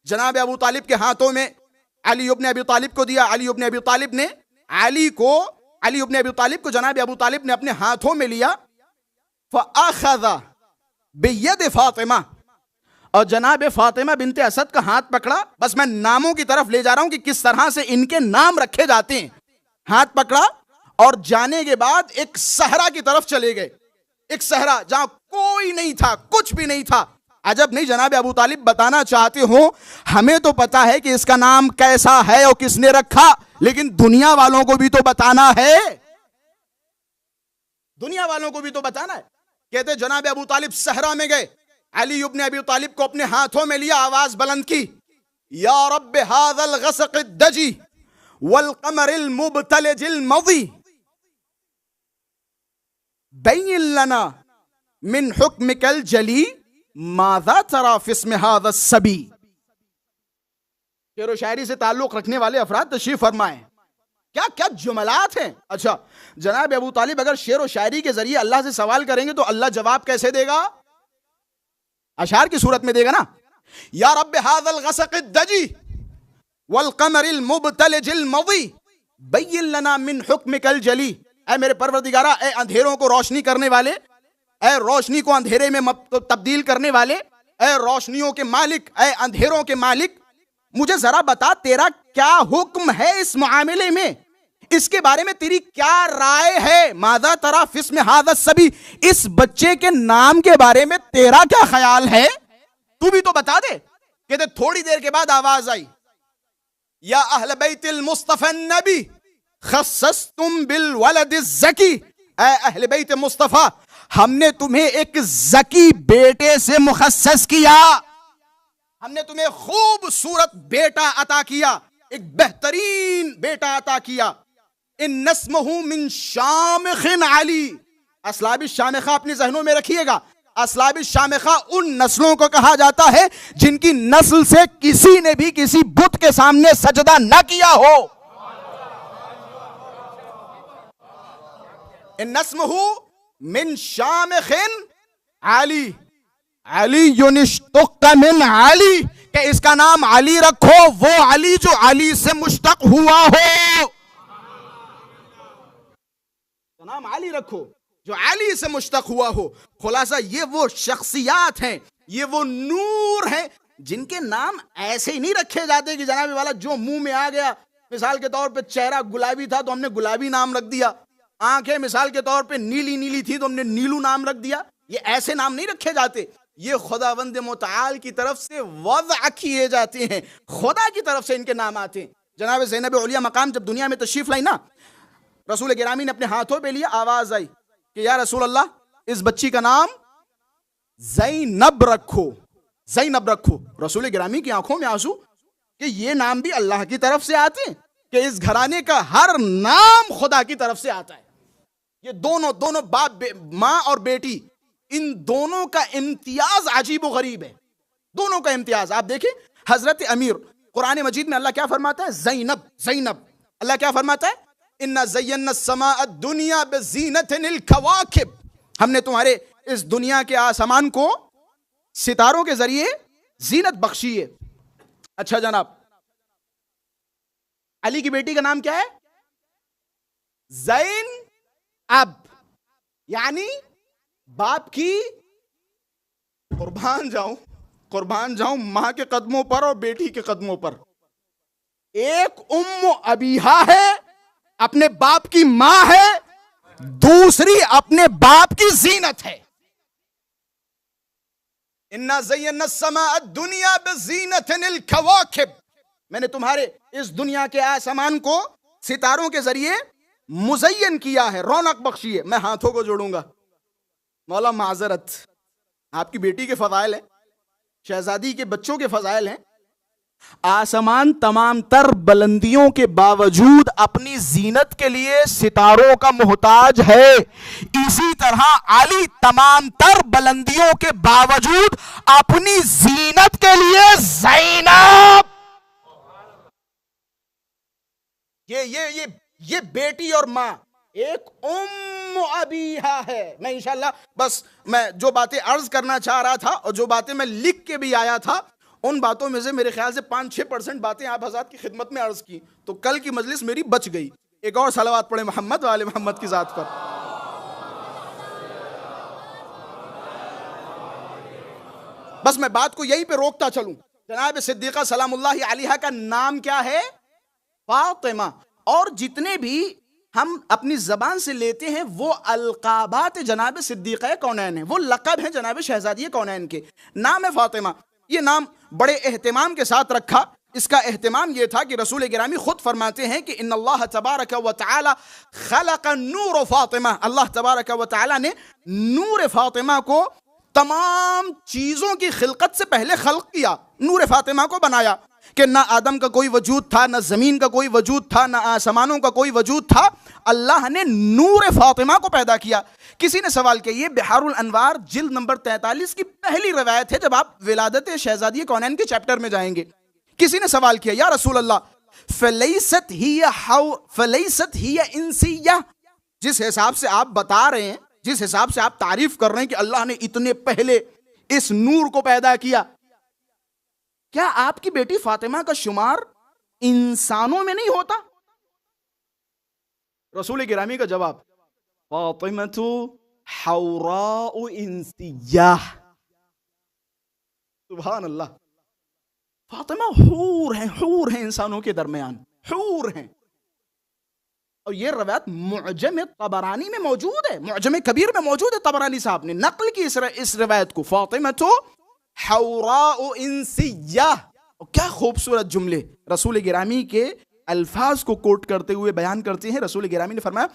जनाब अबू तालिब के हाथों में अली इब्न अबी तालिब को दिया, अली इब्न अबी तालिब ने अली इब्न अबी तालिब को जनाब अबू तालिब ने अपने हाथों में लिया। फ़अख़ज़ बियद फातिमा, और जनाब फातिमा बिनते असद का हाथ पकड़ा। बस मैं नामों की तरफ ले जा रहा हूं कि किस तरह से इनके नाम रखे जाते हैं। हाथ पकड़ा और जाने के बाद एक सहरा की तरफ चले गए, एक सहरा जहां कोई नहीं था, कुछ भी नहीं था। अजब नहीं जनाब अबू तालिब बताना चाहते हो, हमें तो पता है कि इसका नाम कैसा है और किसने रखा, लेकिन दुनिया वालों को भी तो बताना है, दुनिया वालों को भी तो बताना है। कहते जनाब अबू तालिब सहरा में गए, अली इब्न अबी तालिब को अपने हाथों में लिया, आवाज बुलंद की या रब्ब हाज़ल ग़सक़ अद-दजी वल क़मरिल मुबतलिजिल मज़ी बैन लना मिन हुक्मिकल जली माज़ा तरा फ़िस्म हाज़ा सबी। शेर व शायरी से ताल्लुक रखने वाले अफराद तशरीफ फरमाएं। क्या क्या जुमलात हैं। अच्छा जनाब अबू तालिब अगर शेर व शायरी के जरिए अल्लाह से सवाल करेंगे तो अल्लाह जवाब कैसे देगा? अशार की सूरत में देगा ना। या रब्ब हाज़ल ग़सक़ अद-दजी वल क़मरिल मुबतलिजिल मज़ी बैन लना मिन हुक्मिकल जली, ऐ मेरे परवरदिगारा, ऐ अंधेरों को रोशनी करने वाले, ऐ रोशनी को अंधेरे में तब्दील करने वाले, ऐ रोशनियों के मालिक, ऐ अंधेरों के मालिक, मुझे जरा बता तेरा क्या हुक्म है इस मामले में, इसके बारे में तेरी क्या राय है? माज़ा तरा फ़िस्म हाज़ा सबी, इस बच्चे के नाम के बारे में तेरा क्या ख्याल है, तू भी तो बता दे। कहते थोड़ी देर के बाद आवाज आई या अहल बैतिल मुस्तफ़ा नबी खस्सस्तुम बिल वलदिज़ ज़की, ऐ अहल बैत मुस्तफ़ा हमने तुम्हें एक ज़की बेटे से मुखस्सस किया, हमने तुम्हें खूबसूरत बेटा अता किया, एक बेहतरीन बेटा अता किया। इन नस्महु मिन शामिखिन अली। असलाबी शामिखा अपने जहनों में रखिएगा। असलाबी शामिखा उन नस्लों को कहा जाता है जिनकी नस्ल से किसी ने भी किसी बुत के सामने सजदा न किया हो। इन नस्महु मिन शामिखिन अली। अली युनिश्तुक मिन अली, कि इसका नाम अली रखो, वो अली जो अली से मुश्तक हुआ हो। नाम अली रखो जो अली से मुश्तक हुआ हो। खुलासा ये वो शख्सियात हैं, ये वो नूर हैं जिनके नाम ऐसे ही नहीं रखे जाते कि जनाब वाला जो मुंह में आ गया। मिसाल के तौर पे चेहरा गुलाबी था तो हमने गुलाबी नाम रख दिया, आंखें मिसाल के तौर पे नीली नीली थी तो हमने नीलू नाम रख दिया। ये ऐसे नाम नहीं रखे जाते, ये खुदावंद मुतआल की तरफ से वज़अ किए जाते हैं, खुदा की तरफ से इनके नाम आते हैं। जनाब ज़ैनब औलिया मकाम जब दुनिया में तशरीफ लाई ना, रसूल गिरामी ने अपने हाथों पे लिया, आवाज आई कि या रसूल अल्लाह, इस बच्ची का नाम ज़ैनब रखो, ज़ैनब रखो। रसूल गिरामी की आंखों में आंसू कि ये नाम भी अल्लाह की तरफ से आते हैं, कि इस घराने का हर नाम खुदा की तरफ से आता है। ये दोनों बाप माँ और बेटी, इन दोनों का इम्तियाज अजीब व गरीब है, दोनों का इम्तियाज। आप देखें हजरत अमीर, कुरान मजीद में अल्लाह क्या फरमाता है? ज़ैनब, ज़ैनब। अल्लाह क्या फरमाता है? इन्ना ज़य्यना समाअ दुनिया बिज़ीनतिल कवाकिब। हमने तुम्हारे इस दुनिया के आसमान को सितारों के जरिए जीनत बख्शी है। अच्छा जनाब, अली की बेटी का नाम क्या है? ज़ैन अब, यानी बाप की कुर्बान जाऊं मां के कदमों पर और बेटी के कदमों पर। एक उम्म अबीहा है, अपने बाप की मां है, दूसरी अपने बाप की जीनत है। इन्ना ज़य्यना समाअ दुनिया बिज़ीनतिल कवाकिब। मैंने तुम्हारे इस दुनिया के आसमान को सितारों के जरिए मुज़य्यन किया है, रौनक बख्शी है। मैं हाथों को जोड़ूंगा, मौला माजरत, आपकी बेटी के फजाइल हैं, शहजादी के बच्चों के फजाइल हैं। आसमान तमाम तर बुलंदियों के बावजूद अपनी जीनत के लिए सितारों का मोहताज है। इसी तरह अली तमाम तर बुलंदियों के बावजूद अपनी जीनत के लिए ज़ैनब। ये बेटी और मां एक उम्म अबीहा है। मैं इंशाल्लाह बस मैं जो बातें अर्ज करना चाह रहा था और जो बातें मैं लिख के भी आया था, उन बातों में से मेरे ख्याल से 5-6% बातें आप हज़रात की खिदमत में अर्ज की, तो कल की मजलिस मेरी बच गई। एक और सलावत पढ़े मोहम्मद वाले मोहम्मद की जात पर। बस मैं बात को यहीं पे रोकता चलूं। जनाब सिद्दीक़ा सलामुल्लाहि अलैहा का नाम क्या है? फातिमा। और जितने भी हम अपनी जबान से लेते हैं वो अलकाबात जनाब सिद्दीक़ा कौनैन है, वो लक़ब है जनाब शहजादी कौनैन के। नाम है फातिमा। ये नाम बड़े एहतिमाम के साथ रखा। इसका एहतिमाम ये था कि रसूल गिरामी खुद फरमाते हैं कि इन्नल्लाह तबारक व तआला खलक़ नूर फातिमा। अल्लाह तबारक व तआला ने नूर फातिमा को तमाम चीजों की खिलकत से पहले खल्क किया, नूर फातिमा को बनाया। कि ना आदम का कोई वजूद था, ना जमीन का कोई वजूद था, ना आसमानों का कोई वजूद था। अल्लाह ने नूर फातिमा को पैदा किया। किसी ने सवाल किया, ये बिहारुल अनवार जिल्द नंबर 43 की पहली रवायत है, जब आप विलादत शहजादी कौनैन के चैप्टर में जाएंगे। किसी ने सवाल किया, या रसूल अल्लाह, फलैसत हिय इंसिया, जिस हिसाब से आप बता रहे हैं, जिस हिसाब से आप तारीफ कर रहे हैं कि अल्लाह ने इतने पहले इस नूर को पैदा किया, क्या आपकी बेटी फातिमा का शुमार इंसानों में नहीं होता? रसूल गिरामी का जवाब, फातिमतु हौराउ इंसिया। सुभान अल्लाह। फातिमा हूर हैं इंसानों के दरमियान, हूर हैं। और ये रवायत मुअजम तबरानी में मौजूद है, मुअजम कबीर में मौजूद है। तबरानी साहब ने नकल की इस रवायत को, फातिमतु हौराउ इंसिया। और क्या खूबसूरत जुमले रसूल गिरामी के अल्फाज को कोट करते हुए बयान करते हैं। रसूल गिरामी ने फरमाया,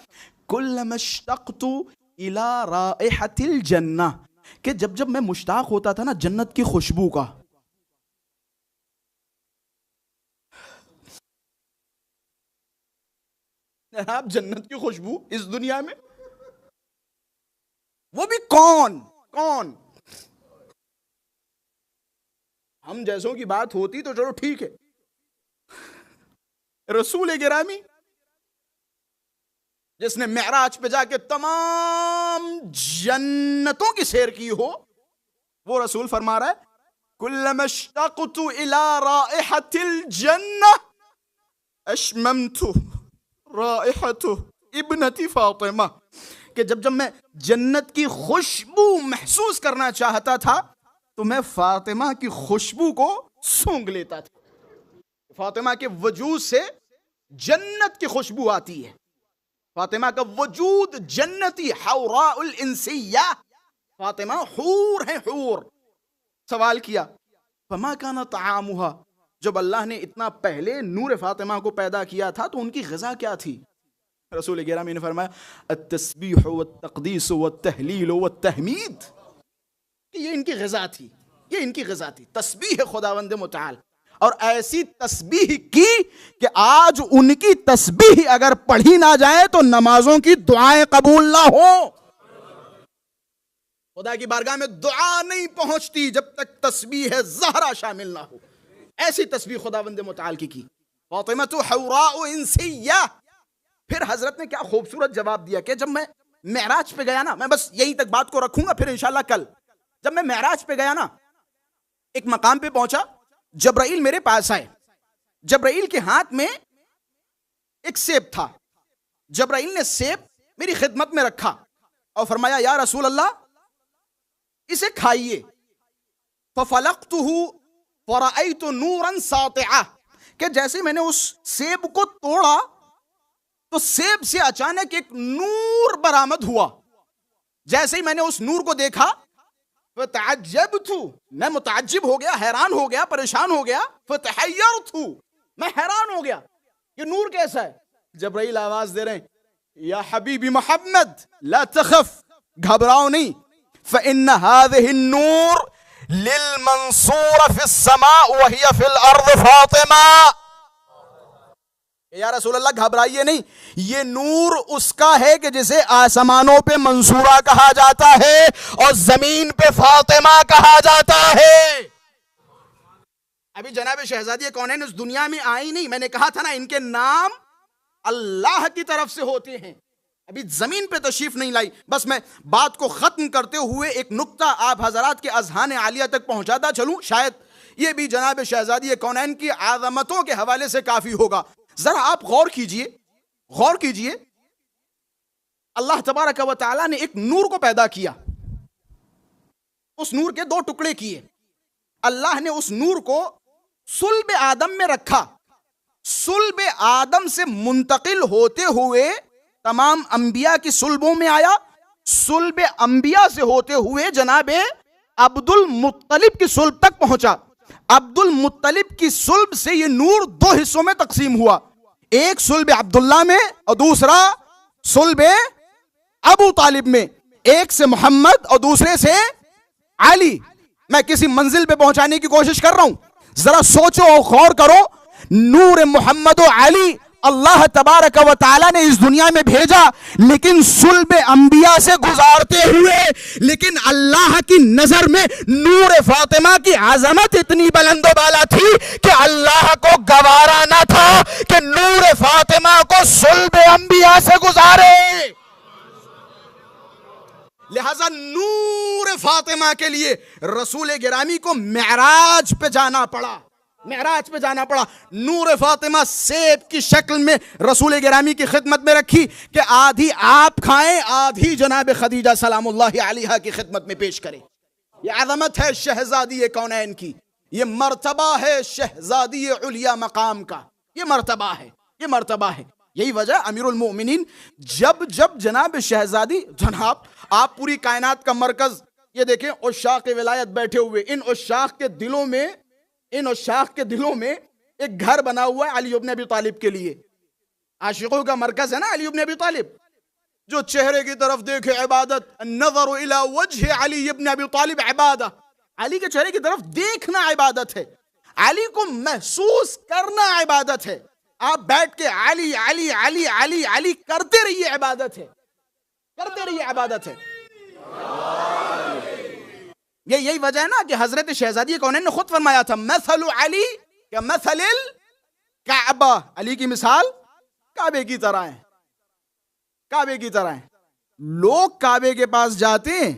कुल्लमा इश्तक़्तु इला राइहतिल जन्नह, कि जब जब मैं मुश्ताक होता था ना जन्नत की खुशबू का, आप जन्नत की खुशबू इस दुनिया में, वो भी कौन कौन। हम जैसों की बात होती तो चलो ठीक है, रसूल गिरामी जिसने मेराज पे जाके तमाम जन्नतों की सैर की हो, वो रसूल फरमा रहा है कुल्लमा अश्तक़तु इला राइहतिल जन्नह अशममतु राइहतु इब्नती फातिमा, कि जब जब मैं जन्नत की खुशबू महसूस करना चाहता था तो मैं फातिमा की खुशबू को सूंघ लेता था। फातिमा के वजूद से जन्नत की खुशबू आती है, फातिमा का वजूद जन्नती, हौराउल इंसिया, फातिमा हूर है हूर। सवाल किया फमा काना तामुहा, जब अल्लाह ने इतना पहले नूर फातिमा को पैदा किया था तो उनकी ग़िज़ा क्या थी? रसूल गिरामी ने फरमाया अत्तस्बीह वत्तक़दीस वत्तहलील वत्तहमीद, कि ये इनकी ग़िज़ा थी, ये इनकी ग़िज़ा थी, तस्बीह खुदावंद मुतआल। और ऐसी तस्बीह की कि आज उनकी तस्बीह अगर पढ़ी ना जाए तो नमाजों की दुआएं कबूल ना हो। खुदा की बारगाह में दुआ नहीं पहुंचती जब तक तस्बीह ज़हरा शामिल ना हो। ऐसी तस्बीह खुदावंद मुतआल की फातिमा हौराउ इंसिया। फिर हजरत ने क्या खूबसूरत जवाब दिया कि जब मैं मेराज पे गया ना, मैं बस यहीं तक बात को रखूंगा फिर इंशाल्लाह कल, जब मैं मेराज पे गया ना, एक मकाम पे पहुंचा, जब्राइल मेरे पास आए, जब्राइल के हाथ में एक सेब था, जब्राइल ने सेब मेरी खिदमत में रखा और फरमाया या रसूल अल्लाह इसे खाइए। फफलक्तुहु फरअयतु नूरन सातिआ, कि जैसे मैंने उस सेब को तोड़ा तो सेब से अचानक एक नूर बरामद हुआ। जैसे ही मैंने उस नूर को देखा फतअज्जबतु, मैं मुतअज्जिब हो गया, हैरान हो गया, परेशान हो गया। फतहय्यरतु, मैं हैरान हो गया ये नूर कैसा है। जब्राइल आवाज दे रहे हैं या हबीबी मोहम्मद ला तखफ, घबराओ नहीं, फइन्न हाज़िहि नूर लिलमंसूर फिस समा व हिय फिल अर्द फातिमा। या रसूल अल्लाह घबराइए नहीं, ये नूर उसका है कि जिसे आसमानों पे मंसूरा कहा जाता है और जमीन पे फातिमा कहा जाता है। अभी जनाब शहजादी कौनैन इस दुनिया में आई नहीं, मैंने कहा था ना इनके नाम अल्लाह की तरफ से होते हैं, अभी जमीन पे तशरीफ नहीं लाई। बस मैं बात को खत्म करते हुए एक नुक्ता आप हजरात के अज़हान आलिया तक पहुंचाता चलूं, शायद ये भी जनाब शहजादी कौनैन की आज़मतों के हवाले से काफी होगा। जरा आप गौर कीजिए, गौर कीजिए, अल्लाह तबारक व तआला ने एक नूर को पैदा किया, उस नूर के दो टुकड़े किए, अल्लाह ने उस नूर को सुल्ब आदम में रखा, सुल्ब आदम से मुंतकिल होते हुए तमाम अंबिया की सुल्बों में आया, सुल्ब अंबिया से होते हुए जनाबे अब्दुल मुत्तलिब की सुल्ब तक पहुंचा। अब्दुल मुत्तलिब की सुल्ब से ये नूर दो हिस्सों में तकसीम हुआ, एक सुल्ब अब्दुल्ला में और दूसरा सुल्ब अबू तालिब में, एक से मोहम्मद और दूसरे से अली। मैं किसी मंजिल पे पहुंचाने की कोशिश कर रहा हूं, जरा सोचो और गौर करो, नूर मोहम्मद और अली अल्लाह तबारक व तआला ने इस दुनिया में भेजा, लेकिन सुल्ब अंबिया से गुजारते हुए, लेकिन अल्लाह की नजर में नूर फातिमा की आजमत इतनी बुलंदो बाला थी कि अल्लाह को गवारा ना था कि नूर फातिमा को सुल्ब अंबिया से गुजारे। लिहाजा नूर फातिमा के लिए रसूल गिरामी को मेराज पे जाना पड़ा, मेराज पे जाना पड़ा। नूर फातिमा सेब की शक्ल में रसूल गिरामी की खिदमत में रखी कि आधी आप खाएं, आधी जनाब खदीजा सलामुल्लाहि अलैहा की खिदमत में पेश करें। ये अज़मत है शहजादी कौनैन की, ये मर्तबा है शहजादी उलिया मकाम का, ये मर्तबा है, ये मर्तबा है। यही वजह अमीरुल मोमिनीन जब जब जनाब शहजादी, जनाब आप पूरी कायनात का मरकज ये देखें, उशाक विलायत बैठे हुए, इन उशाक के दिलों में, इन उशाक के दिलों में एक घर बना हुआ है अली इब्न अबी तालिब के लिए। आशिकों का मरकज है ना अली इब्न अबी तालिब, जो चेहरे की तरफ देखे इबादत, नज़र इला वजह अली इब्न अबी तालिब इबादत, अली के चेहरे की तरफ देखना इबादत है, अली को महसूस करना इबादत है। आप बैठ के अली अली अली अली अली करते रहिए, इबादत है, करते रहिए, इबादत है। यही वजह है ना कि हजरत शहजादी कौनैन ने खुद फरमाया था, मसलु अली क्या मसलिल काबा, अली की मिसाल काबे की तरह है, काबे की तरह है। लोग काबे के पास जाते हैं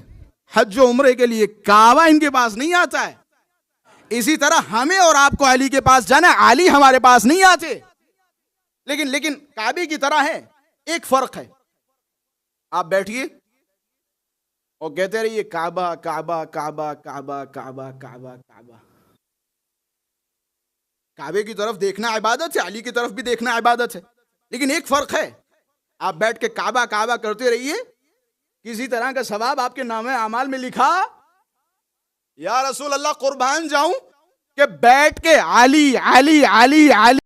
हज उम्रे के लिए, काबा इनके पास नहीं आता है। इसी तरह हमें और आपको अली के पास जाना है, अली हमारे पास नहीं आते, लेकिन काबे की तरह है। एक फर्क है, आप बैठिए और कहते रहिए काबा काबा काबा काबा काबा काबा काबा। काबे की तरफ देखना इबादत है, अली की तरफ भी देखना इबादत है, लेकिन एक फर्क है, आप बैठ के काबा काबा करते रहिए, किसी तरह का सवाब आपके नामे अमाल में लिखा, या रसूल अल्लाह कुर्बान जाऊं कि बैठ के अली अली अली अली